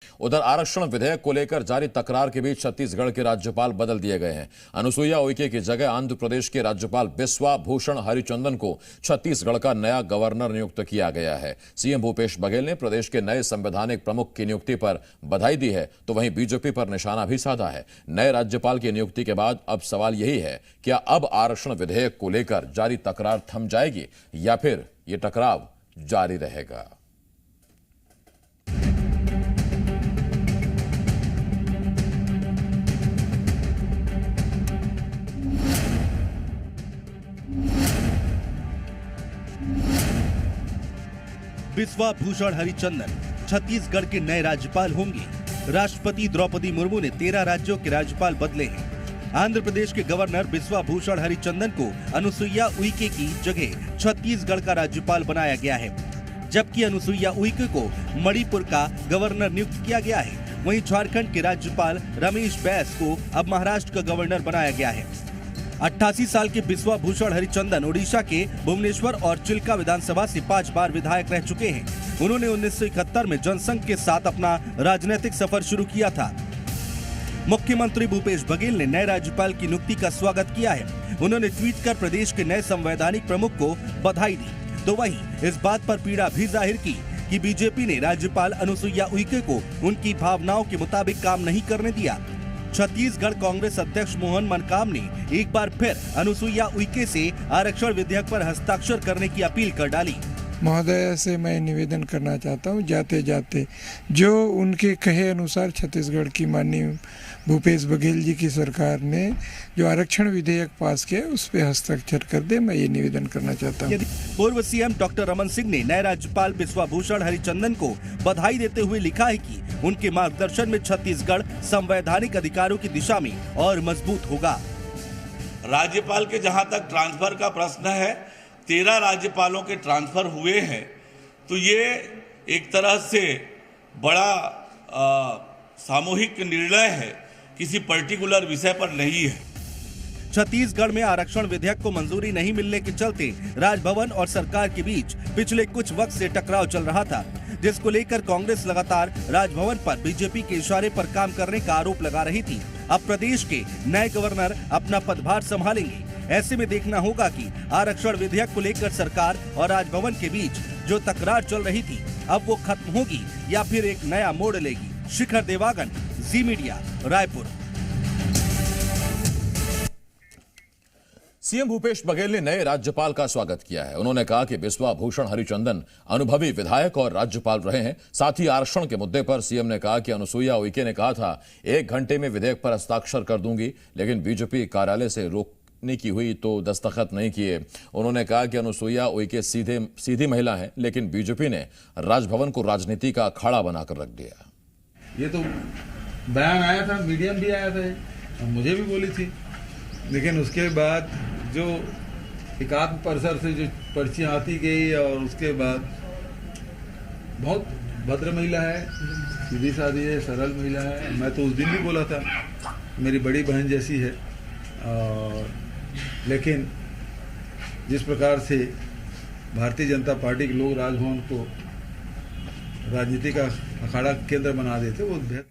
उधर आरक्षण विधेयक को लेकर जारी तकरार के बीच छत्तीसगढ़ के राज्यपाल बदल दिए गए हैं। अनुसुईया उइके की जगह आंध्र प्रदेश के राज्यपाल बिस्वा भूषण हरिचंदन को छत्तीसगढ़ का नया गवर्नर नियुक्त किया गया है। सीएम भूपेश बघेल ने प्रदेश के नए संवैधानिक प्रमुख की नियुक्ति पर बधाई दी है, तो वहीं बीजेपी पर निशाना भी साधा है। नए राज्यपाल की नियुक्ति के बाद अब सवाल यही है, क्या अब आरक्षण विधेयक को लेकर जारी तकरार थम जाएगी या फिर ये टकराव जारी रहेगा? बिस्वा भूषण हरिचंदन छत्तीसगढ़ के नए राज्यपाल होंगे। राष्ट्रपति द्रौपदी मुर्मू ने 13 राज्यों के राज्यपाल बदले हैं। आंध्र प्रदेश के गवर्नर बिस्वा भूषण हरिचंदन को अनुसुईया उइके की जगह छत्तीसगढ़ का राज्यपाल बनाया गया है, जबकि अनुसुईया उइके को मणिपुर का गवर्नर नियुक्त किया गया है। वहीं झारखंड के राज्यपाल रमेश बैस को अब महाराष्ट्र का गवर्नर बनाया गया है। 88 साल के बिस्वा भूषण हरिचंदन ओडिशा के भुवनेश्वर और चिल्का विधानसभा से 5 बार विधायक रह चुके हैं। उन्होंने 1971 में जनसंघ के साथ अपना राजनीतिक सफर शुरू किया था। मुख्यमंत्री भूपेश बघेल ने नए राज्यपाल की नियुक्ति का स्वागत किया है। उन्होंने ट्वीट कर प्रदेश के नए संवैधानिक प्रमुख को बधाई दी, तो वहीं इस बात पर पीड़ा भी जाहिर की कि बीजेपी ने राज्यपाल अनुसुईया उइके को उनकी भावनाओं के मुताबिक काम नहीं करने दिया। छत्तीसगढ़ कांग्रेस अध्यक्ष मोहन मनकाम ने एक बार फिर अनुसुईया उइके से आरक्षण विधेयक पर हस्ताक्षर करने की अपील कर डाली। महोदय से मैं निवेदन करना चाहता हूं, जाते जाते जो उनके कहे अनुसार छत्तीसगढ़ की माननीय भूपेश बघेल जी की सरकार ने जो आरक्षण विधेयक पास किया उस पर हस्ताक्षर कर दे, मैं ये निवेदन करना चाहता हूं। पूर्व सीएम डॉक्टर रमन सिंह ने नए राज्यपाल बिस्वा भूषण हरिचंदन को बधाई देते हुए लिखा है कि उनके मार्गदर्शन में छत्तीसगढ़ संवैधानिक अधिकारों की दिशा में और मजबूत होगा। राज्यपाल के जहां तक ट्रांसफर का प्रश्न है, 13 राज्यपालों के ट्रांसफर हुए हैं, तो ये एक तरह से बड़ा सामूहिक निर्णय है, किसी पर्टिकुलर विषय पर नहीं है। छत्तीसगढ़ में आरक्षण विधेयक को मंजूरी नहीं मिलने के चलते राजभवन और सरकार के बीच पिछले कुछ वक्त से टकराव चल रहा था, जिसको लेकर कांग्रेस लगातार राजभवन पर बीजेपी के इशारे पर काम करने का आरोप लगा रही थी। अब प्रदेश के नए गवर्नर अपना पदभार संभालेंगे। ऐसे में देखना होगा कि आरक्षण विधेयक को लेकर सरकार और राजभवन के बीच जो तकरार चल रही थी, अब वो खत्म होगी या फिर एक नया मोड़ लेगी। शिखर देवागन, जी मीडिया, रायपुर। सीएम भूपेश बघेल ने नए राज्यपाल का स्वागत किया है। उन्होंने कहा कि बिस्वा भूषण हरिचंदन अनुभवी विधायक और राज्यपाल रहे हैं। साथ ही आरक्षण के मुद्दे पर सीएम ने कहा कि अनुसुईया उइके ने कहा था 1 घंटे में विधेयक पर हस्ताक्षर कर दूंगी, लेकिन बीजेपी कार्यालय से रोकने की हुई तो दस्तखत नहीं किए। उन्होंने कहा कि अनुसुईया उइके सीधी महिला है, लेकिन बीजेपी ने राजभवन को राजनीति का अखाड़ा बनाकर रख दिया। ये तो बयान आया था, मीडिया में भी आया था, मुझे भी बोली थी, लेकिन उसके बाद जो एकात्म परिसर से जो पर्चियाँ आती गई और उसके बाद बहुत भद्र महिला है, सीधी सादी है, सरल महिला है। मैं तो उस दिन भी बोला था मेरी बड़ी बहन जैसी है, और लेकिन जिस प्रकार से भारतीय जनता पार्टी के लोग राजभवन को राजनीति का अखाड़ा केंद्र बना देते, वो बेहद।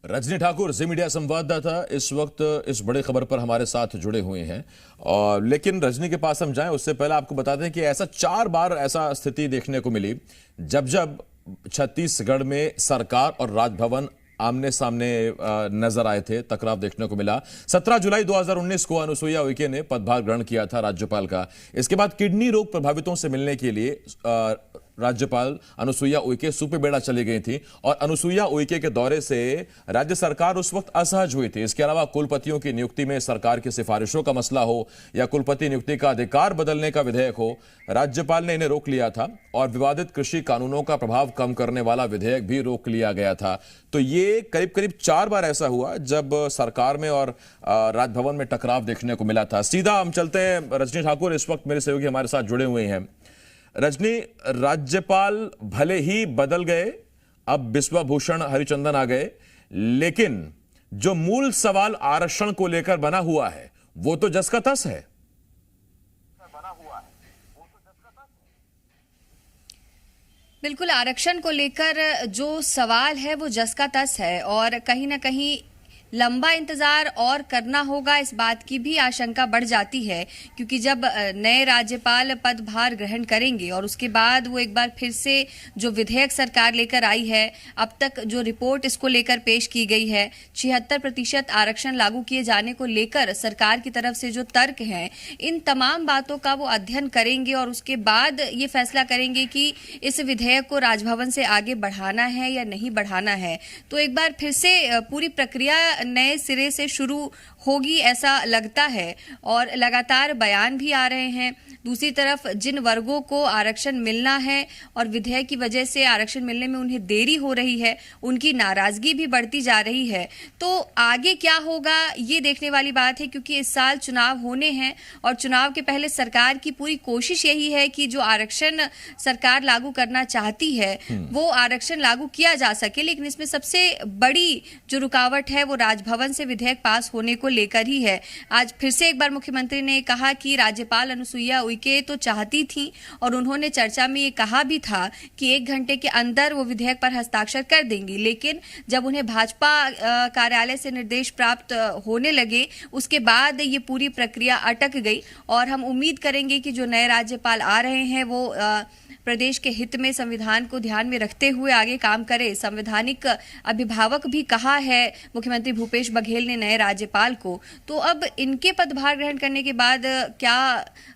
रजनी ठाकुर, जी मीडिया संवाददाता, इस वक्त इस बड़ी खबर पर हमारे साथ जुड़े हुए हैं। और लेकिन रजनी के पास हम जाएं उससे पहले आपको बता दें कि ऐसा 4 बार ऐसा स्थिति देखने को मिली जब छत्तीसगढ़ में सरकार और राजभवन आमने सामने नजर आए थे, टकराव देखने को मिला। 17 जुलाई 2019 को अनुसुईया उइके ने पदभार ग्रहण किया था राज्यपाल का। इसके बाद किडनी रोग प्रभावितों से मिलने के लिए राज्यपाल अनुसुईया उइके सुपेबेड़ा चली गई थी, और अनुसुईया उइके के दौरे से राज्य सरकार उस वक्त असहज हुई थी। इसके अलावा कुलपतियों की नियुक्ति में सरकार की सिफारिशों का मसला हो या कुलपति नियुक्ति का अधिकार बदलने का विधेयक हो, राज्यपाल ने इन्हें रोक लिया था, और विवादित कृषि कानूनों का प्रभाव कम करने वाला विधेयक भी रोक लिया गया था। तो ये करीब करीब 4 बार ऐसा हुआ जब सरकार में और राजभवन में टकराव देखने को मिला था। सीधा हम चलते हैं, रजनी ठाकुर इस वक्त मेरे सहयोगी हमारे साथ जुड़े हुए हैं। रजनी, राज्यपाल भले ही बदल गए, अब बिस्वा भूषण हरिचंदन आ गए, लेकिन जो मूल सवाल आरक्षण को लेकर बना हुआ है वो तो जस का तस है। बिल्कुल, आरक्षण को लेकर जो सवाल है वो जस का तस है और कहीं ना कहीं लंबा इंतजार और करना होगा, इस बात की भी आशंका बढ़ जाती है क्योंकि जब नए राज्यपाल पदभार ग्रहण करेंगे और उसके बाद वो एक बार फिर से जो विधेयक सरकार लेकर आई है, अब तक जो रिपोर्ट इसको लेकर पेश की गई है, 76% आरक्षण लागू किए जाने को लेकर सरकार की तरफ से जो तर्क हैं, इन तमाम बातों का वो अध्ययन करेंगे और उसके बाद ये फैसला करेंगे कि इस विधेयक को राजभवन से आगे बढ़ाना है या नहीं बढ़ाना है। तो एक बार फिर से पूरी प्रक्रिया नए सिरे से शुरू होगी ऐसा लगता है और लगातार बयान भी आ रहे हैं। दूसरी तरफ जिन वर्गों को आरक्षण मिलना है और विधेयक की वजह से आरक्षण मिलने में उन्हें देरी हो रही है, उनकी नाराजगी भी बढ़ती जा रही है। तो आगे क्या होगा ये देखने वाली बात है क्योंकि इस साल चुनाव होने हैं और चुनाव के पहले सरकार की पूरी कोशिश यही है कि जो आरक्षण सरकार लागू करना चाहती है वो आरक्षण लागू किया जा सके। लेकिन इसमें सबसे बड़ी जो रुकावट है वो राजभवन से विधेयक पास होने को लेकर ही है। आज फिर से एक बार मुख्यमंत्री ने कहा कि राज्यपाल अनुसुईया उइके तो चाहती थी और उन्होंने चर्चा में ये कहा भी था कि 1 घंटे के अंदर वो विधेयक पर हस्ताक्षर कर देंगी, लेकिन जब उन्हें भाजपा कार्यालय से निर्देश प्राप्त होने लगे उसके बाद ये पूरी प्रक्रिया अटक गई और हम उम्मीद करेंगे कि जो नए राज्यपाल आ रहे हैं वो प्रदेश के हित में संविधान को ध्यान में रखते हुए आगे काम करे। संवैधानिक अभिभावक भी कहा है मुख्यमंत्री भूपेश बघेल ने नए राज्यपाल को। तो अब इनके पदभार ग्रहण करने के बाद क्या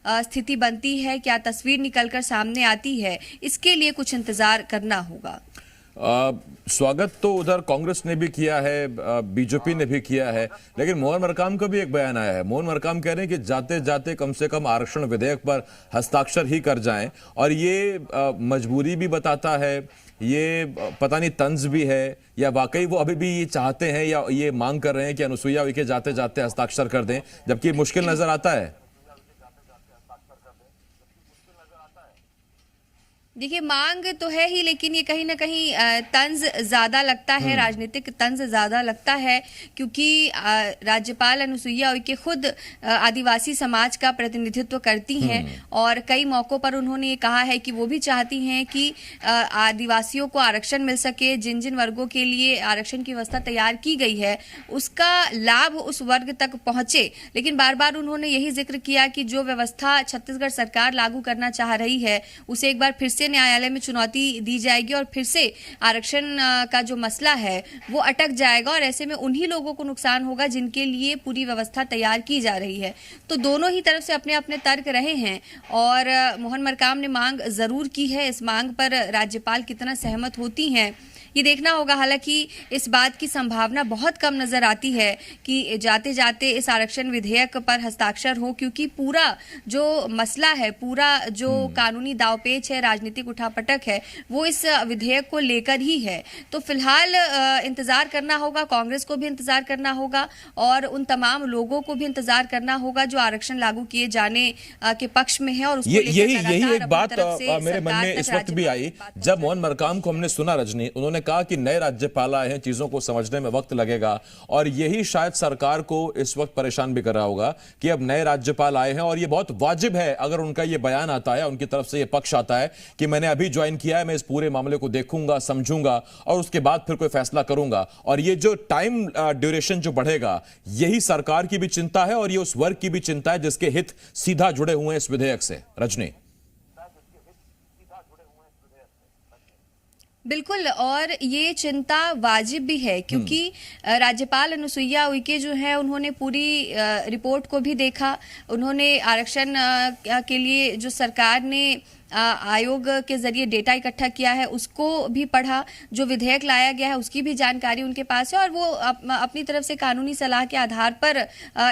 स्थिति बनती है, क्या तस्वीर निकलकर सामने आती है, इसके लिए कुछ इंतजार करना होगा। स्वागत तो उधर कांग्रेस ने भी किया है, बीजेपी ने भी किया है, लेकिन मोहन मरकाम का भी एक बयान आया है। मोहन मरकाम कह रहे हैं कि जाते जाते कम से कम आरक्षण विधेयक पर हस्ताक्षर ही कर जाएं और ये मजबूरी भी बताता है, ये पता नहीं तंज भी है या वाकई वो अभी भी ये चाहते हैं या ये मांग कर रहे हैं कि अनुसुईया उइके जाते जाते हस्ताक्षर कर दें, जबकि मुश्किल नजर आता है। देखिए, मांग तो है ही लेकिन ये कहीं ना कहीं तंज ज्यादा लगता है, राजनीतिक तंज ज्यादा लगता है क्योंकि राज्यपाल अनुसुईया उइके खुद आदिवासी समाज का प्रतिनिधित्व करती हैं और कई मौकों पर उन्होंने ये कहा है कि वो भी चाहती हैं कि आदिवासियों को आरक्षण मिल सके। जिन जिन वर्गों के लिए आरक्षण की व्यवस्था तैयार की गई है उसका लाभ उस वर्ग तक पहुंचे, लेकिन बार बार उन्होंने यही जिक्र किया कि जो व्यवस्था छत्तीसगढ़ सरकार लागू करना चाह रही है उसे एक बार फिर से न्यायालय में चुनौती दी जाएगी और फिर से आरक्षण का जो मसला है वो अटक जाएगा और ऐसे में उन्हीं लोगों को नुकसान होगा जिनके लिए पूरी व्यवस्था तैयार की जा रही है। तो दोनों ही तरफ से अपने अपने तर्क रहे हैं और मोहन मरकाम ने मांग जरूर की है। इस मांग पर राज्यपाल कितना सहमत होती हैं ये देखना होगा। हालांकि इस बात की संभावना बहुत कम नजर आती है कि जाते जाते इस आरक्षण विधेयक पर हस्ताक्षर हो क्योंकि पूरा जो मसला है, पूरा जो कानूनी दावपेच है, राजनीतिक उठापटक है, वो इस विधेयक को लेकर ही है। तो फिलहाल इंतजार करना होगा, कांग्रेस को भी इंतजार करना होगा और उन तमाम लोगों को भी इंतजार करना होगा जो आरक्षण लागू किए जाने के पक्ष में है। और यही एक बात मेरे मन में इस वक्त भी आई जब मोहन मरकाम को हमने सुना। रजनी, उन्होंने कहा कि नए राज्यपाल आए हैं, चीजों को समझने में वक्त लगेगा और यही शायद सरकार को इस वक्त परेशान भी कर रहा होगा कि अब नए राज्यपाल आए हैं और ये बहुत वाजिब है अगर उनका ये बयान आता है, उनकी तरफ से ये पक्ष आता है कि मैंने अभी ज्वाइन किया है, मैं इस पूरे मामले को देखूंगा, समझूंगा और उसके बाद फिर कोई फैसला करूंगा। और ये जो टाइम ड्यूरेशन जो बढ़ेगा, यही सरकार की भी चिंता है और ये उस वर्ग की भी चिंता है जिसके हित सीधा जुड़े हुए हैं इस विधेयक से। रजनी, बिल्कुल, और ये चिंता वाजिब भी है क्योंकि राज्यपाल अनुसुईया उइके जो है उन्होंने पूरी रिपोर्ट को भी देखा, उन्होंने आरक्षण के लिए जो सरकार ने आयोग के जरिए डेटा इकट्ठा किया है उसको भी पढ़ा, जो विधेयक लाया गया है उसकी भी जानकारी उनके पास है और वो अपनी तरफ से कानूनी सलाह के आधार पर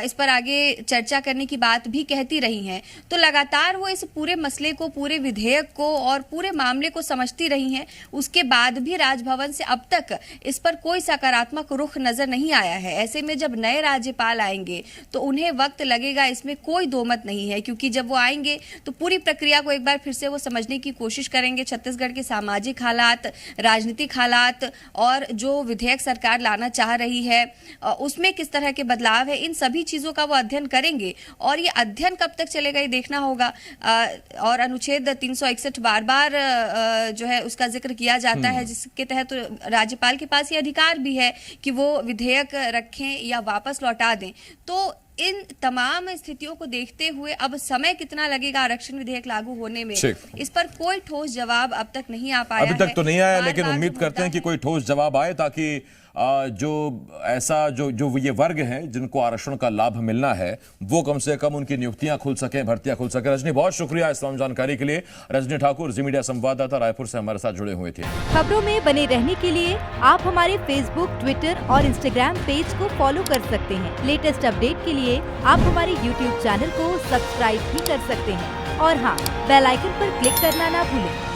इस पर आगे चर्चा करने की बात भी कहती रही हैं। तो लगातार वो इस पूरे मसले को, पूरे विधेयक को और पूरे मामले को समझती रही हैं। उसके बाद भी राजभवन से अब तक इस पर कोई सकारात्मक रुख नजर नहीं आया है। ऐसे में जब नए राज्यपाल आएंगे तो उन्हें वक्त लगेगा, इसमें कोई दो मत नहीं है क्योंकि जब वो आएंगे तो पूरी प्रक्रिया को एक बार फिर से वो समझने की कोशिश करेंगे छत्तीसगढ़ के सामाजिक हालात, राजनीतिक हालात और जो विधेयक सरकार लाना चाह रही है उसमें किस तरह के बदलाव है, इन सभी चीजों का वो अध्ययन करेंगे। और ये अध्ययन कब तक चलेगा ये देखना होगा। और अनुच्छेद 361 बार बार जो है उसका जिक्र किया जाता है, जिसके तहत राज्यपाल के पास ये अधिकार भी है कि वो विधेयक रखें या वापस लौटा दें। तो इन तमाम स्थितियों को देखते हुए अब समय कितना लगेगा आरक्षण विधेयक लागू होने में, इस पर कोई ठोस जवाब अब तक नहीं आ पाया। अभी तक तो नहीं आया, लेकिन उम्मीद करते हैं कि कोई ठोस जवाब आए, ताकि जो ऐसा जो ये वर्ग हैं जिनको आरक्षण का लाभ मिलना है वो कम से कम उनकी नियुक्तियां खुल सकें, भर्तियां खुल सकें। रजनी, बहुत शुक्रिया इस तमाम जानकारी के लिए। रजनी ठाकुर, जी मीडिया संवाददाता, रायपुर से हमारे साथ जुड़े हुए थे। खबरों में बने रहने के लिए आप हमारे फेसबुक, ट्विटर और इंस्टाग्राम पेज को फॉलो कर सकते हैं। लेटेस्ट अपडेट के लिए आप हमारे यूट्यूब चैनल को सब्सक्राइब भी कर सकते हैं और हाँ, बेल आइकन पर क्लिक करना ना भूलें।